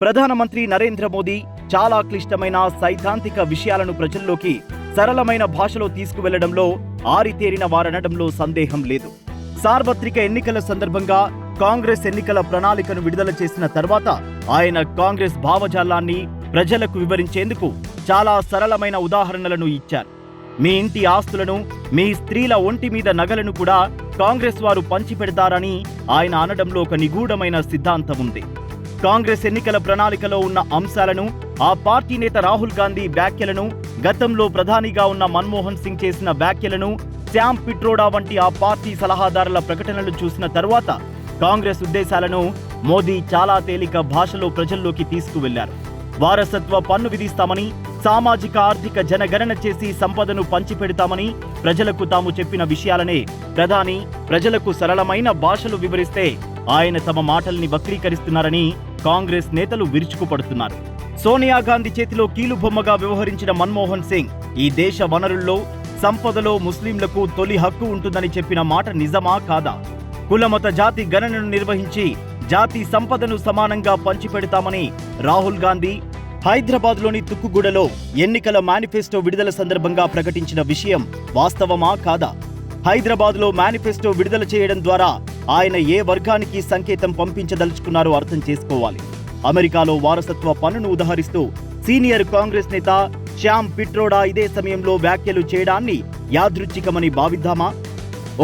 ప్రధానమంత్రి నరేంద్ర మోదీ చాలా క్లిష్టమైన సైద్ధాంతిక విషయాలను ప్రజల్లోకి సరళమైన భాషలో తీసుకువెళ్లడంలో ఆరితేరిన వారనడంలో సందేహం లేదు. సార్వత్రిక ఎన్నికల సందర్భంగా కాంగ్రెస్ ఎన్నికల ప్రణాళికను విడుదల చేసిన తర్వాత ఆయన కాంగ్రెస్ భావజాలాన్ని ప్రజలకు వివరించేందుకు చాలా సరళమైన ఉదాహరణలను ఇచ్చారు. మీ ఇంటి ఆస్తులను, మీ స్త్రీల ఒంటి మీద నగలను కూడా కాంగ్రెస్ వారు పంచిపెడతారని ఆయన అనడంలో ఒక నిగూఢమైన సిద్ధాంతం ఉంది. కాంగ్రెస్ ఎన్నికల ప్రణాళికలో ఉన్న అంశాలను, ఆ పార్టీ నేత రాహుల్ గాంధీ వ్యాఖ్యలను, గతంలో ప్రధానిగా ఉన్న మన్మోహన్ సింగ్ చేసిన వ్యాఖ్యలను, శ్యామ్ పిట్రోడా వంటి ఆ పార్టీ సలహాదారుల ప్రకటనలు చూసిన తర్వాత కాంగ్రెస్ ఉద్దేశాలను మోదీ చాలా తేలిక భాషలో ప్రజల్లోకి తీసుకువెళ్లారు. వారసత్వ పన్ను విధిస్తామని, సామాజిక ఆర్థిక జనగణన చేసి సంపదను పంచిపెడతామని ప్రజలకు తాము చెప్పిన విషయాలనే ప్రధాని ప్రజలకు సరళమైన భాషలు వివరిస్తే ఆయన తమ మాటల్ని వక్రీకరిస్తున్నారని కాంగ్రెస్ నేతలు విరుచుకుపడుతున్నారు. సోనియా గాంధీ చేతిలో కీలుబొమ్మగా వ్యవహరించిన మన్మోహన్ సింగ్ ఈ దేశ వనరుల్లో, సంపదలో ముస్లింలకు తొలి హక్కు ఉంటుందని చెప్పిన మాట నిజమా కాదా? కులమత జాతి గణనను నిర్వహించి జాతి సంపదను సమానంగా పంచిపెడతామని రాహుల్ గాంధీ హైదరాబాద్లోని తుక్కుగూడలో ఎన్నికల మేనిఫెస్టో విడుదల సందర్భంగా ప్రకటించిన విషయం వాస్తవమా కాదా? హైదరాబాద్లో మేనిఫెస్టో విడుదల చేయడం ద్వారా ఆయన ఏ వర్గానికి సంకేతం పంపించదలుచుకున్నారో అర్థం చేసుకోవాలి. అమెరికాలో వారసత్వ పన్నును ఉదహరిస్తూ సీనియర్ కాంగ్రెస్ నేత శ్యామ్ పిట్రోడా ఇదే సమయంలో వ్యాఖ్యలు చేయడాన్ని యాదృచ్ఛికమని భావిద్దామా?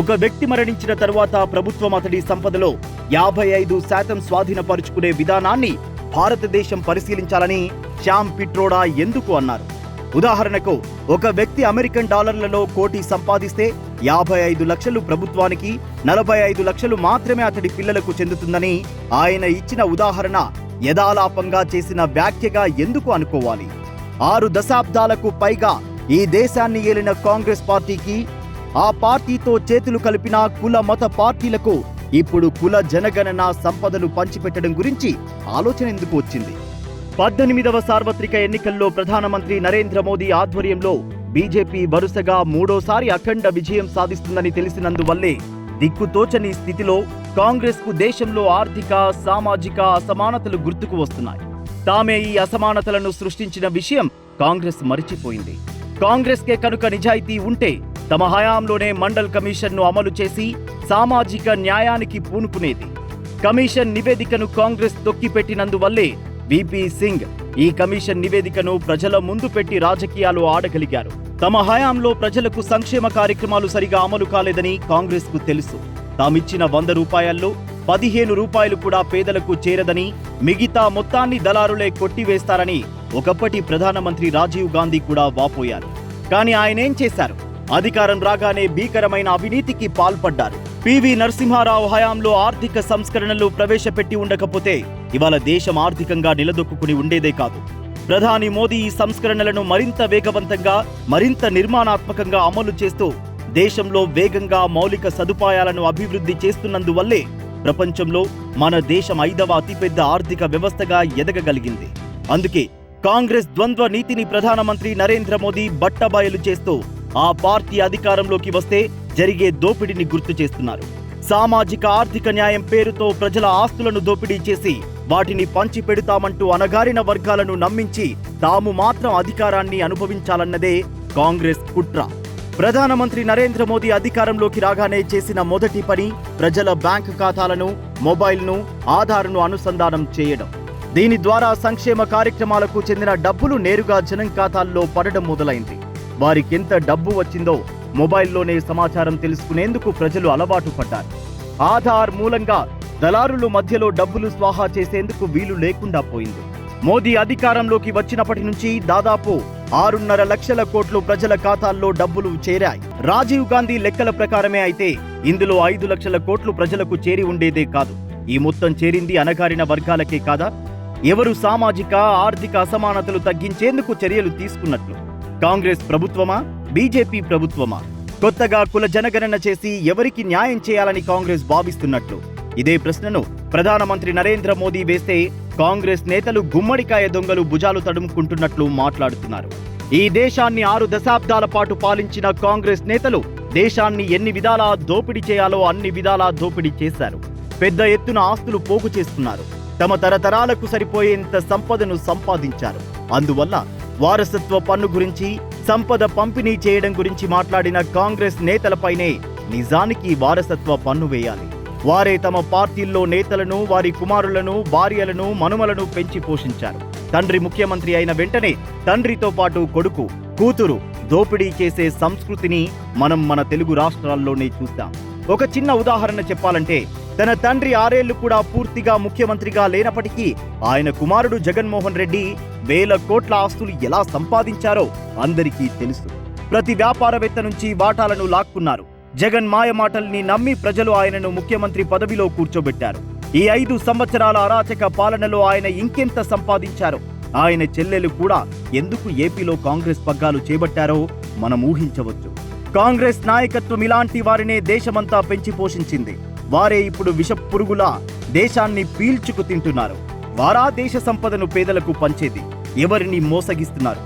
ఒక వ్యక్తి మరణించిన తర్వాత ప్రభుత్వం అతడి సంపదలో 55% స్వాధీనపరుచుకునే విధానాన్ని భారతదేశం పరిశీలించాలని శ్యామ్ పిట్రోడా ఎందుకు అన్నారు? ఉదాహరణకు, ఒక వ్యక్తి అమెరికన్ డాలర్లలో కోటి సంపాదిస్తే 55 లక్షలు ప్రభుత్వానికి, 45 లక్షలు మాత్రమే అతడి పిల్లలకు చెందుతుందని ఆయన ఇచ్చిన ఉదాహరణ యథాలాపంగా చేసిన వ్యాఖ్యగా ఎందుకు అనుకోవాలి? 6 దశాబ్దాలకు పైగా ఈ దేశాన్ని ఏలిన కాంగ్రెస్ పార్టీకి, ఆ పార్టీతో చేతులు కలిపిన కుల మత పార్టీలకు ఇప్పుడు కుల జనగణన సంపదలు పంచిపెట్టడం గురించి ఆలోచన ఎందుకు వచ్చింది? 18వ సార్వత్రిక ఎన్నికల్లో ప్రధానమంత్రి నరేంద్ర మోదీ ఆధ్వర్యంలో బీజేపీ వరుసగా 3వ అఖండ విజయం సాధిస్తుందని తెలిసినందువల్లే దిక్కుతోచని స్థితిలో కాంగ్రెస్ కు దేశంలో ఆర్థిక, సామాజిక అసమానతలు గుర్తుకు వస్తున్నాయి. తామే ఈ అసమానతలను సృష్టించిన విషయం కాంగ్రెస్ మరిచిపోయింది. కాంగ్రెస్ కే కనుక నిజాయితీ ఉంటే తమ హయాంలోనే మండల్ కమిషన్ను అమలు చేసి సామాజిక న్యాయానికి పూనుకునేది. కమిషన్ నివేదికను కాంగ్రెస్ తొక్కిపెట్టినందువల్లే విపి సింగ్ ఈ కమిషన్ నివేదికను ప్రజల ముందు పెట్టి రాజకీయాలు ఆడగలిగారు. తమ హయాంలో ప్రజలకు సంక్షేమ కార్యక్రమాలు సరిగా అమలు కాలేదని కాంగ్రెస్ కు తెలుసు. తామిచ్చిన 100 రూపాయల్లో 15 రూపాయలు కూడా పేదలకు చేరదని, మిగతా మొత్తాన్ని దళారులే కొట్టివేస్తారని ఒకప్పటి ప్రధానమంత్రి రాజీవ్ గాంధీ కూడా వాపోయారు. కానీ ఆయనేం చేశారు? అధికారం రాగానే భీకరమైన అవినీతికి పాల్పడ్డారు. పివి నరసింహారావు హయాంలో ఆర్థిక సంస్కరణలు ప్రవేశపెట్టి ఉండకపోతే ఇవాళ దేశం ఆర్థికంగా నిలదొక్కుని ఉండేదే కాదు. ప్రధాని మోదీ ఈ సంస్కరణలను మరింత వేగవంతంగా, మరింత నిర్మాణాత్మకంగా అమలు చేస్తూ దేశంలో వేగంగా మౌలిక సదుపాయాలను అభివృద్ధి చేస్తున్నందువల్లే ప్రపంచంలో మన దేశం 5వ అతిపెద్ద ఆర్థిక వ్యవస్థగా ఎదగగలిగింది. అందుకే కాంగ్రెస్ ద్వంద్వ నీతిని ప్రధానమంత్రి నరేంద్ర మోదీ బట్టబయలు చేస్తూ ఆ పార్టీ అధికారంలోకి వస్తే జరిగే దోపిడీని గుర్తు చేస్తున్నారు. సామాజిక ఆర్థిక న్యాయం పేరుతో ప్రజల ఆస్తులను దోపిడీ చేసి వాటిని పంచి పెడతామంటూ అణగారిన వర్గాలను నమ్మించి తాము మాత్రం అధికారాన్ని అనుభవించాలన్నదే కాంగ్రెస్ కుట్ర. ప్రధానమంత్రి నరేంద్ర మోదీ అధికారంలోకి రాగానే చేసిన మొదటి పని ప్రజల బ్యాంకు ఖాతాలను, మొబైల్ను, ఆధార్ను అనుసంధానం చేయడం. దీని ద్వారా సంక్షేమ కార్యక్రమాలకు చెందిన డబ్బులు నేరుగా జనం ఖాతాల్లో పడడం మొదలైంది. వారికెంత డబ్బు వచ్చిందో మొబైల్లోనే సమాచారం తెలుసుకునేందుకు ప్రజలు అలవాటు పడ్డారు. ఆధార్ మూలంగా దళారులు మధ్యలో డబ్బులు స్వాహా చేసేందుకు వీలు లేకుండా పోయింది. మోదీ అధికారంలోకి వచ్చినప్పటి నుంచి దాదాపు 6.5 లక్షల కోట్లు ప్రజల ఖాతాల్లో డబ్బులు చేరాయి. రాజీవ్ గాంధీ లెక్కల ప్రకారమే అయితే ఇందులో 5 లక్షల కోట్లు ప్రజలకు చేరి ఉండేదే కాదు. ఈ మొత్తం చేరింది అణగారిన వర్గాలకే కాదా? ఎవరు సామాజిక, ఆర్థిక అసమానతలు తగ్గించేందుకు చర్యలు తీసుకున్నట్లు? కాంగ్రెస్ ప్రభుత్వమా, బీజేపీ ప్రభుత్వమా? కొత్తగా కుల జనగణన చేసి ఎవరికి న్యాయం చేయాలని కాంగ్రెస్ భావిస్తున్నట్లు? ఇదే ప్రశ్నను ప్రధానమంత్రి నరేంద్ర మోదీ వేస్తే కాంగ్రెస్ నేతలు గుమ్మడికాయ దొంగలు భుజాలు తడుముకుంటున్నట్లు మాట్లాడుతున్నారు. ఈ దేశాన్ని 6 దశాబ్దాల పాటు పాలించిన కాంగ్రెస్ నేతలు దేశాన్ని ఎన్ని విధాలా దోపిడీ చేయాలో అన్ని విధాలా దోపిడీ చేశారు. పెద్ద ఎత్తున ఆస్తులు పోగు చేస్తున్నారు. తమ తరతరాలకు సరిపోయేంత సంపదను సంపాదించారు. అందువల్ల వారసత్వ పన్ను గురించి, సంపద పంపిణీ చేయడం గురించి మాట్లాడిన కాంగ్రెస్ నేతలపైనే నిజానికి వారసత్వ పన్ను వేయాలి. వారే తమ పార్టీల్లో నేతలను, వారి కుమారులను, భార్యలను, మనుమలను పెంచి పోషించారు. తండ్రి ముఖ్యమంత్రి అయిన వెంటనే తండ్రితో పాటు కొడుకు, కూతురు దోపిడీ చేసే సంస్కృతిని మనం మన తెలుగు రాష్ట్రాల్లోనే చూస్తాం. ఒక చిన్న ఉదాహరణ చెప్పాలంటే, తన తండ్రి 6 ఏళ్లు కూడా పూర్తిగా ముఖ్యమంత్రిగా లేనప్పటికీ ఆయన కుమారుడు జగన్మోహన్ రెడ్డి వేల కోట్ల ఆస్తులు ఎలా సంపాదించారో అందరికీ తెలుసు. ప్రతి వ్యాపారవేత్త నుంచి వాటాలను లాక్కున్నారు. జగన్ మాయమాటల్ని నమ్మి ప్రజలు ఆయనను ముఖ్యమంత్రి పదవిలో కూర్చోబెట్టారు. ఈ 5 సంవత్సరాల అరాచక పాలనలో ఆయన ఇంకెంత సంపాదించారో, ఆయన చెల్లెలు కూడా ఎందుకు ఏపీలో కాంగ్రెస్ పగ్గాలు చేపట్టారో మనం ఊహించవచ్చు. కాంగ్రెస్ నాయకత్వం ఇలాంటి వారినే దేశమంతా పెంచి పోషించింది. వారే ఇప్పుడు విష పురుగులా దేశాన్ని పీల్చుకు తింటున్నారు. వారా దేశ సంపదను పేదలకు పంచేది. ఎవరిని మోసగిస్తున్నారు?